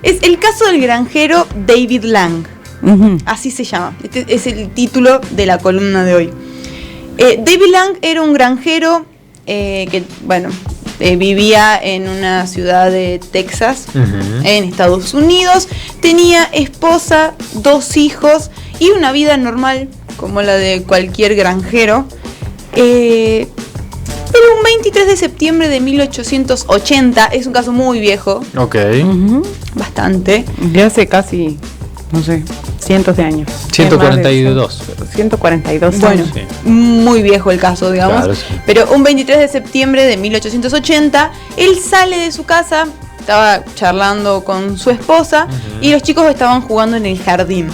Es el caso del granjero David Lang. Uh-huh. Así se llama. Este es el título de la columna de hoy. David Lang era un granjero que, vivía en una ciudad de Texas, en Estados Unidos. Tenía esposa, 2 hijos y una vida normal, como la de cualquier granjero. Pero un 23 de septiembre de 1880, es un caso muy viejo. Ok. Bastante. De hace casi, no sé, cientos de años. 142. 142 Bueno, años. Sí. Muy viejo el caso, digamos. Claro, sí. Pero un 23 de septiembre de 1880, él sale de su casa, estaba charlando con su esposa y los chicos estaban jugando en el jardín.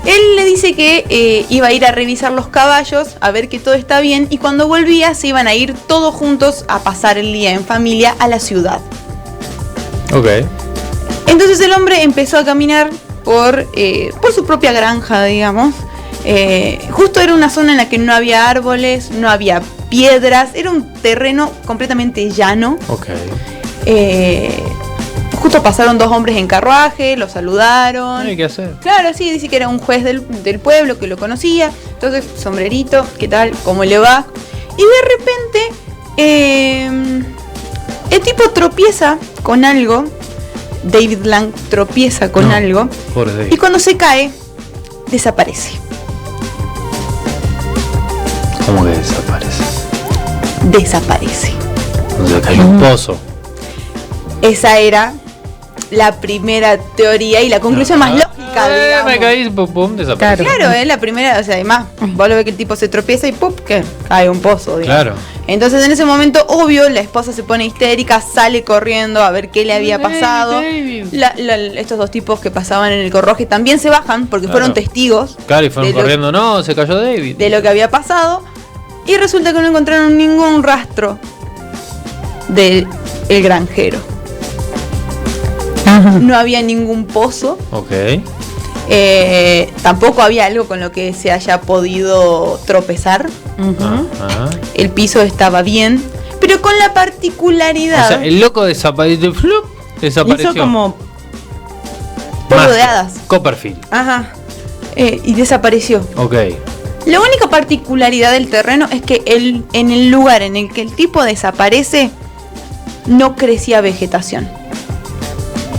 Él le dice que iba a ir a revisar los caballos, a ver que todo está bien, y cuando volvía se iban a ir todos juntos a pasar el día en familia a la ciudad. Ok. Entonces el hombre empezó a caminar por su propia granja, digamos. Justo era una zona en la que no había árboles, no había piedras, era un terreno completamente llano. Ok. Justo pasaron 2 hombres en carruaje, lo saludaron. ¿Qué hay que hacer? Claro, sí, dice que era un juez del pueblo que lo conocía. Entonces, sombrerito, ¿qué tal? ¿Cómo le va? Y de repente, el tipo tropieza con algo. David Lang tropieza con algo. Pobre David. Y cuando se cae, desaparece. ¿Cómo que desaparece? Desaparece. O sea, cayó un pozo. Esa era la primera teoría y la conclusión más lógica, digamos. Me caí, pum, pum, desapareció. Claro, es la primera, o sea, además, vos lo ves que el tipo se tropieza y ¡pum! Que cae un pozo, digamos. Claro. Entonces en ese momento, obvio, la esposa se pone histérica, sale corriendo a ver qué le había pasado. David. Estos 2 tipos que pasaban en el corroje también se bajan porque fueron testigos. Claro, y fueron corriendo, no, se cayó David. De lo que había pasado. Y resulta que no encontraron ningún rastro del granjero. Ajá. No había ningún pozo. Ok. Tampoco había algo con lo que se haya podido tropezar. Ajá. El piso estaba bien, pero con la particularidad. O sea, el loco desapareció. ¡Flup! Desapareció. Hizo como polvo Magia. de hadas. Copperfield. Ajá. Y desapareció. Ok. La única particularidad del terreno es que en el lugar en el que el tipo desaparece, no crecía vegetación.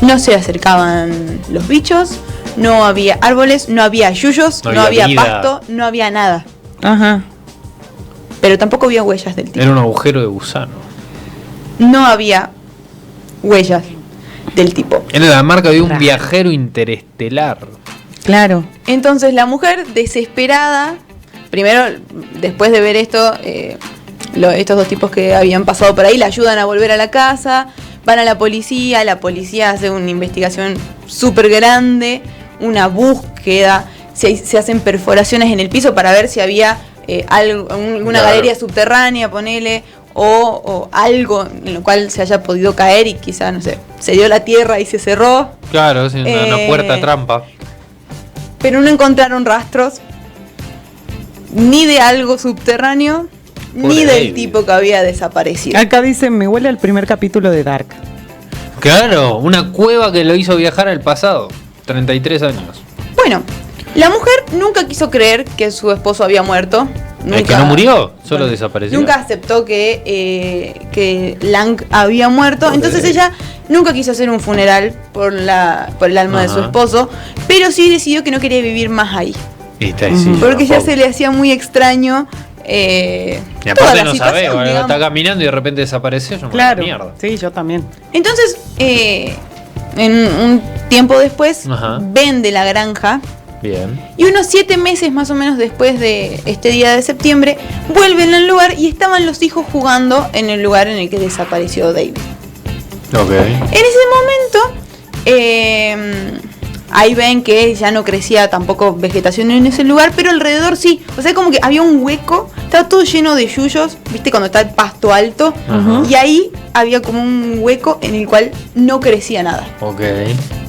No se acercaban los bichos, no había árboles, no había yuyos, no había vida. pasto, no había nada. Ajá. Pero tampoco había huellas del tipo. Era un agujero de gusano. No había huellas del tipo. Era la marca de un Raro. viajero interestelar. Claro. Entonces la mujer, desesperada, primero, después de ver esto, estos 2 tipos que habían pasado por ahí, la ayudan a volver a la casa, van a la policía hace una investigación súper grande, una búsqueda, se hacen perforaciones en el piso para ver si había alguna Claro. galería subterránea, ponele, o algo en lo cual se haya podido caer y quizá, no sé, se dio la tierra y se cerró. Claro, es una puerta trampa. Pero no encontraron rastros ni de algo subterráneo, ni Pobre del David. tipo que había desaparecido. Acá dice, me huele al primer capítulo de Dark. Claro, una cueva que lo hizo viajar al pasado. 33 años. Bueno, la mujer nunca quiso creer que su esposo había muerto. Es que no murió, solo desapareció. Nunca aceptó que Lang había muerto. Pobre Entonces David. ella nunca quiso hacer un funeral por el alma de su Ajá. esposo. Pero sí decidió que no quería vivir más ahí. Y está ahí, sí, Porque ya tampoco. se le hacía muy extraño. Y toda aparte la no situación, sabe, bueno, digamos. está caminando y de repente desapareció. Yo me Claro. voy a la mierda. Sí, yo también. Entonces, en un tiempo después, Ajá. vende la granja. Bien. Y unos 7 meses más o menos después de este día de septiembre, vuelven al lugar y estaban los hijos jugando en el lugar en el que desapareció David. Ok. En ese momento, ahí ven que ya no crecía tampoco vegetación en ese lugar, pero alrededor sí. O sea, como que había un hueco, estaba todo lleno de yuyos, ¿viste? Cuando está el pasto alto. Ajá. Y ahí había como un hueco en el cual no crecía nada. Ok.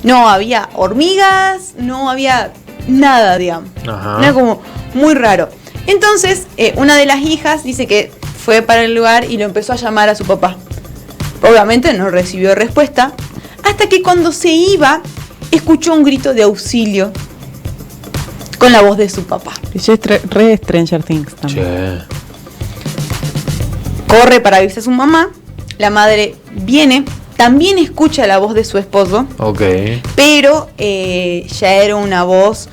No había hormigas, no había nada, digamos. Ajá. Era como muy raro. Entonces, una de las hijas dice que fue para el lugar y lo empezó a llamar a su papá. Obviamente no recibió respuesta. Hasta que cuando se iba, escuchó un grito de auxilio con la voz de su papá. Ella es re Stranger Things también. Che. Corre para irse a su mamá. La madre viene, también escucha la voz de su esposo, Ok. pero ya era una voz,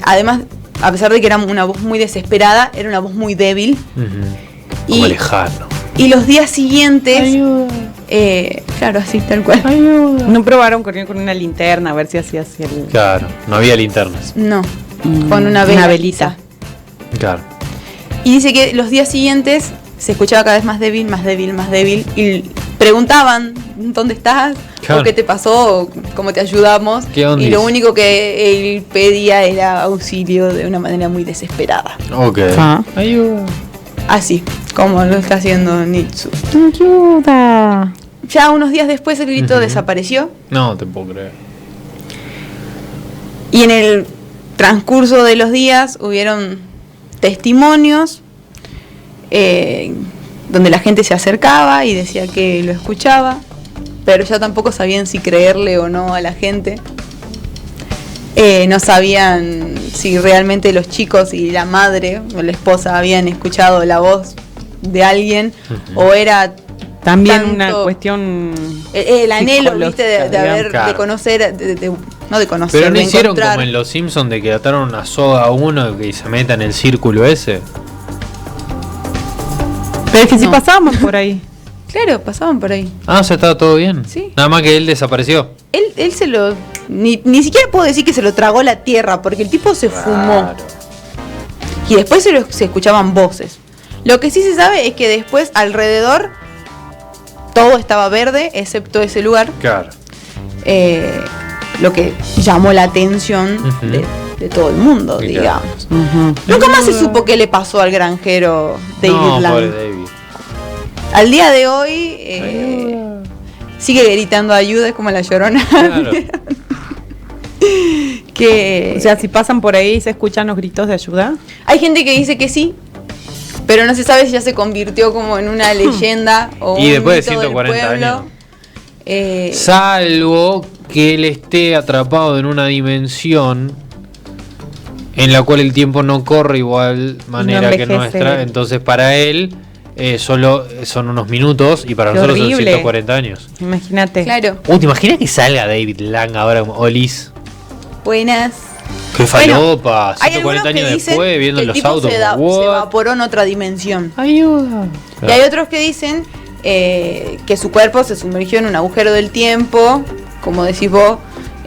además, a pesar de que era una voz muy desesperada, era una voz muy débil. Como Y- lejano. Y los días siguientes, Ayuda. claro, así, tal cual. Ayuda. No probaron con una linterna a ver si hacía así el. Claro, no había linternas. No, con una vela. Una velita. Claro. Y dice que los días siguientes se escuchaba cada vez más débil, más débil, más débil. Y preguntaban, ¿dónde estás? Claro. ¿O qué te pasó? ¿O cómo te ayudamos? ¿Qué onda? Y lo único que él pedía era auxilio de una manera muy desesperada. Ok. Ah. Ayuda. Así, como lo está haciendo Nitsu. Ayuda. Ya unos días después el grito desapareció. No te puedo creer. Y en el transcurso de los días hubieron testimonios donde la gente se acercaba y decía que lo escuchaba, pero ya tampoco sabían si creerle o no a la gente. No sabían si realmente los chicos y la madre o la esposa habían escuchado la voz de alguien o era También tanto una cuestión. el anhelo, viste, de psicológica, haber, digamos. de conocer, no de conocer, Pero no de hicieron encontrar. como en Los Simpsons de que ataron una soga a uno y se meta en el círculo ese. Pero es que si No. pasábamos por ahí. Claro, pasaban por ahí. Ah, o sea, estaba todo bien. Sí. Nada más que él desapareció. Él se lo... Ni siquiera puedo decir que se lo tragó la tierra, porque el tipo se fumó. Y después se escuchaban voces. Lo que sí se sabe es que después alrededor todo estaba verde, excepto ese lugar. Claro. Lo que llamó la atención Ujú. de todo el mundo, Sí, digamos. Ujú. Nunca más se supo qué le pasó al granjero David No, Lang. pobre David. Al día de hoy sigue gritando ayuda, es como la Llorona. Claro. Que O sea, si pasan por ahí se escuchan los gritos de ayuda. hay gente que dice que sí, pero no se sabe si ya se convirtió como en una leyenda o Y un después de mito del 140 pueblo. años. Salvo que él esté atrapado en una dimensión en la cual el tiempo no corre igual manera que envejece. nuestra. Entonces para él solo son unos minutos y para Qué nosotros son horrible. 140 años. Imagínate. Claro, ¿Te imaginas que salga David Lang ahora como Olis? buenas. Qué Bueno, falopa, hay algunos 140 que años dicen después viendo que el los tipo autos. se What? evaporó en otra dimensión. Ayuda. Y hay otros que dicen que su cuerpo se sumergió en un agujero del tiempo, como decís vos,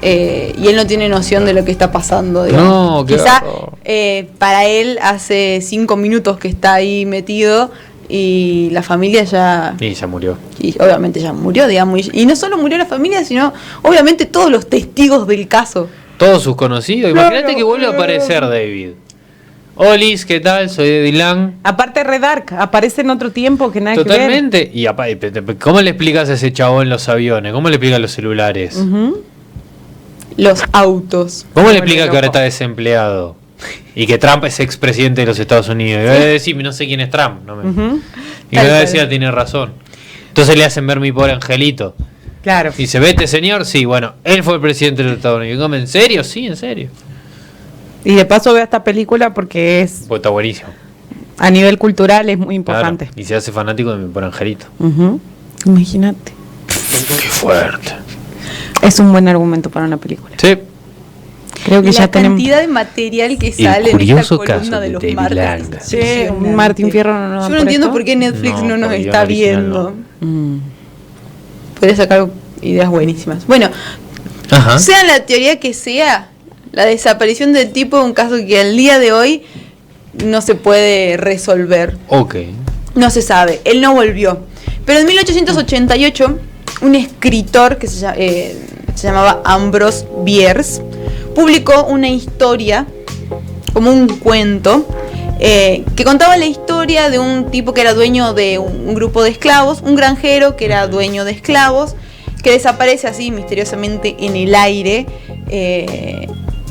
y él no tiene noción de lo que está pasando. Digamos. No, qué Quizá horror. para él hace 5 minutos que está ahí metido y la familia ya... Y ya murió. Y obviamente ya murió, digamos. Y no solo murió la familia, sino obviamente todos los testigos del caso. Todos sus conocidos. Imagínate que vuelve a aparecer David. Olis, ¿qué tal? Soy David Lang. Aparte Red Ark, aparece en otro tiempo que nada que ver. Totalmente. Y ¿cómo le explicas a ese chabón los aviones? ¿Cómo le explicas los celulares? Ujú. Los autos. ¿Cómo le Vuelve explicas que loco. ahora está desempleado? Y que Trump es expresidente de los Estados Unidos. Y va a decir, no sé quién es Trump. No me... Ujú. Y Tal me va a cual. decir, tiene razón. Entonces le hacen ver mi pobre angelito. Claro. Y dice, vete señor, sí, bueno, él fue el presidente de los Estados Unidos. ¿En serio? Sí, en serio. Y de paso veo esta película porque es Pues está buenísimo. a nivel cultural es muy Claro. importante. Y se hace fanático de mi pobre angelito. Ujú. Imagínate. Qué fuerte. Es un buen argumento para una película. Sí. Creo que La ya tenemos. cantidad de material que sale en esta curioso columna caso de de los David martes. Lang. es Sí, impresionante. un Martín Fierro no nos Yo dan no por entiendo esto. por qué Netflix No, no, nos por guión está original viendo. Mm. Puede sacar ideas buenísimas. Bueno, Ajá. sea la teoría que sea, la desaparición del tipo es un caso que al día de hoy no se puede resolver. Ok. No se sabe. Él no volvió. Pero en 1888, un escritor que se llamaba Ambrose Bierce publicó una historia, como un cuento, que contaba la historia de un tipo que era dueño de un grupo de esclavos, un granjero que era dueño de esclavos, que desaparece así misteriosamente en el aire,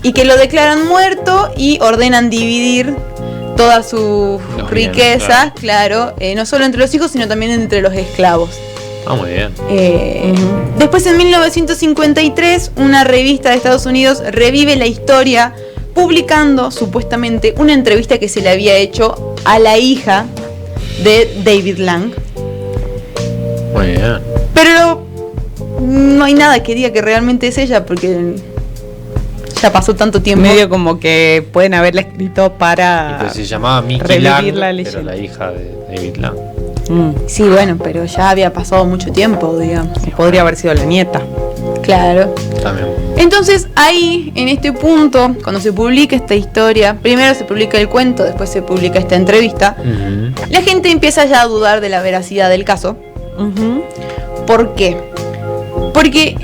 y que lo declaran muerto y ordenan dividir todas sus Los bienes, riquezas, claro, no solo entre los hijos, sino también entre los esclavos. Muy bien. Después, en 1953, una revista de Estados Unidos revive la historia publicando supuestamente una entrevista que se le había hecho a la hija de David Lang. Muy bien. Pero no hay nada que diga que realmente es ella, porque ya pasó tanto tiempo. Medio como que pueden haberla escrito para Pues se llamaba Mickey Lang, la pero la hija de David Lang. Sí, bueno, pero ya había pasado mucho tiempo, digamos. Podría haber sido la nieta. Claro. También. Entonces ahí, en este punto, cuando se publica esta historia, primero se publica el cuento, después se publica esta entrevista, la gente empieza ya a dudar de la veracidad del caso. ¿Por qué? Porque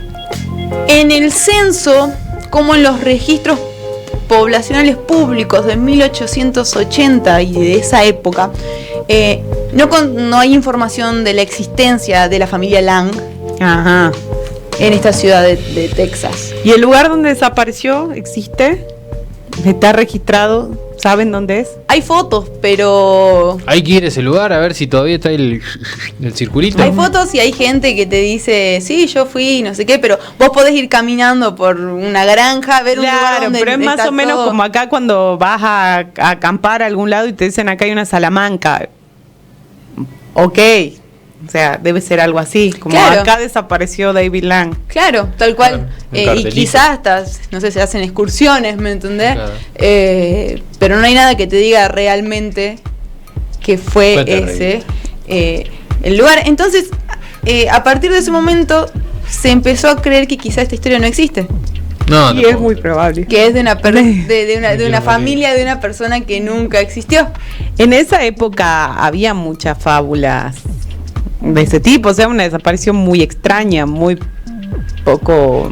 en el censo, como en los registros poblacionales públicos de 1880 y de esa época, no hay información de la existencia de la familia Lang en esta ciudad de Texas. ¿Y el lugar donde desapareció existe? ¿Está registrado? ¿Saben dónde es? Hay fotos, pero... Hay que ir a ese lugar a ver si todavía está el circulito. Hay fotos y hay gente que te dice, sí, yo fui, no sé qué, pero vos podés ir caminando por una granja, ver un lugar donde pero es más está o menos todo. como acá cuando vas a acampar a algún lado y te dicen acá hay una salamanca. Ok, o sea, debe ser algo así, como Claro. acá desapareció David Lang. Claro, tal cual. Un Y cartelito. quizás hasta, no sé, se hacen excursiones, ¿me entendés? Claro. Pero no hay nada que te diga realmente que fue terrible. ese el lugar. Entonces, a partir de ese momento, se empezó a creer que quizás esta historia no existe. No, Y es muy probable. Que es de una familia, de una persona que nunca existió. En esa época había muchas fábulas de ese tipo, o sea, una desaparición muy extraña, muy poco...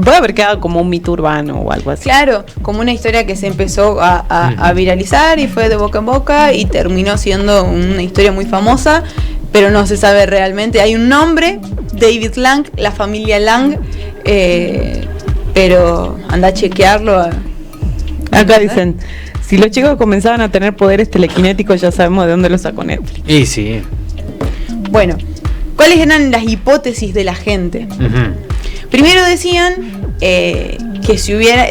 Puede haber quedado como un mito urbano o algo así. Claro, como una historia que se empezó a viralizar y fue de boca en boca y terminó siendo una historia muy famosa, pero no se sabe realmente. Hay un nombre, David Lang, la familia Lang, pero anda a chequearlo. Acá dicen, si los chicos comenzaban a tener poderes telequinéticos, ya sabemos de dónde los sacó Netflix. Y sí. Bueno, ¿cuáles eran las hipótesis de la gente? Primero decían que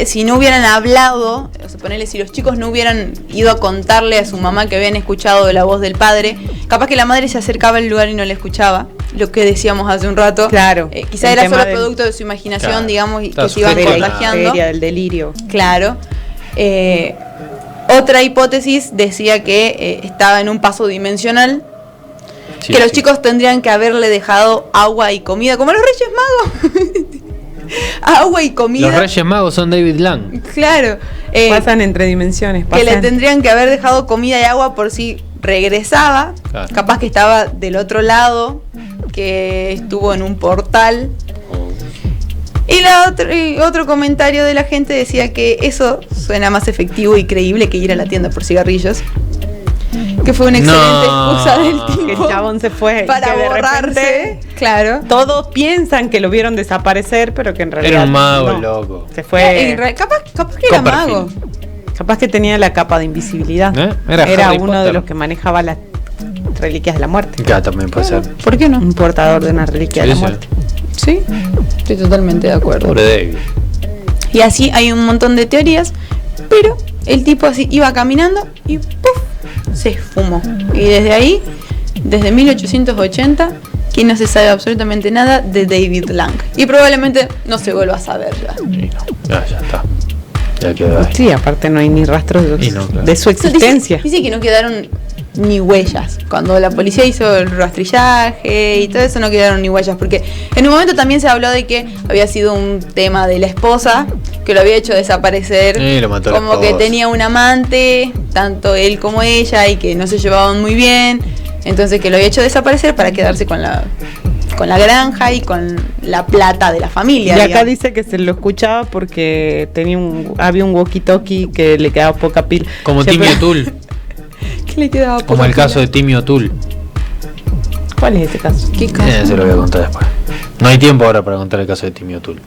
si no hubieran hablado, o sea, ponele, si los chicos no hubieran ido a contarle a su mamá que habían escuchado la voz del padre, capaz que la madre se acercaba al lugar y no le escuchaba, lo que decíamos hace un rato. Claro. Quizá El era tema solo del- producto de su imaginación, Claro. digamos, y Está que se iban sugestionada. contagiando. Histeria, del delirio. Claro. Otra hipótesis decía que estaba en un paso dimensional, Sí, que los sí. chicos tendrían que haberle dejado agua y comida, como los Reyes Magos. Agua y comida. Los Reyes Magos son David Lang. Claro. Pasan entre dimensiones. Que le pasan- tendrían que haber dejado comida y agua por si regresaba. Claro. Capaz que estaba del otro lado, que estuvo en un portal. Y otro comentario de la gente decía que eso suena más efectivo y creíble que ir a la tienda por cigarrillos. Que fue una excelente No. excusa del Que tipo el chabón se fue. para que de borrarse. repente Claro. todos piensan que lo vieron desaparecer, pero que en realidad Era un mago, no. loco. Se fue. Capaz que era Copperfield. mago. Capaz que tenía la capa de invisibilidad. Era Harry uno de Potter. los que manejaba las reliquias de la muerte. Acá también puede ser. ¿Por qué no? Un portador de una reliquia de la Sí, sí. muerte. Sí, estoy totalmente de acuerdo. Pobre David. Y así hay un montón de teorías, pero el tipo así iba caminando y ¡puf! Se esfumó. Y desde ahí, desde 1880, que no se sabe absolutamente nada de David Lang. Y probablemente no se vuelva a saber ya. Y no, ya está. Ya quedó ahí. Sí, aparte no hay ni rastros de, Y no, claro. de su existencia. Dice que no quedaron ni huellas. Cuando la policía hizo el rastrillaje y todo eso, no quedaron ni huellas. Porque en un momento también se habló de que había sido un tema de la esposa, que lo había hecho desaparecer. Lo mató la Como que esposa. tenía un amante, tanto él como ella, y que no se llevaban muy bien. Entonces que lo había hecho desaparecer para quedarse con la granja y con la plata de la familia. Y acá digamos. dice que se lo escuchaba porque había un walkie-talkie que le quedaba poca pila. Como Ya, Timmy pero- O'Toole. ¿Qué le quedaba Como poca el caso pila? de Timmy O'Toole. ¿Cuál es ese caso? ¿Qué caso? Se lo voy a contar después. No hay tiempo ahora para contar el caso de Timmy O'Toole.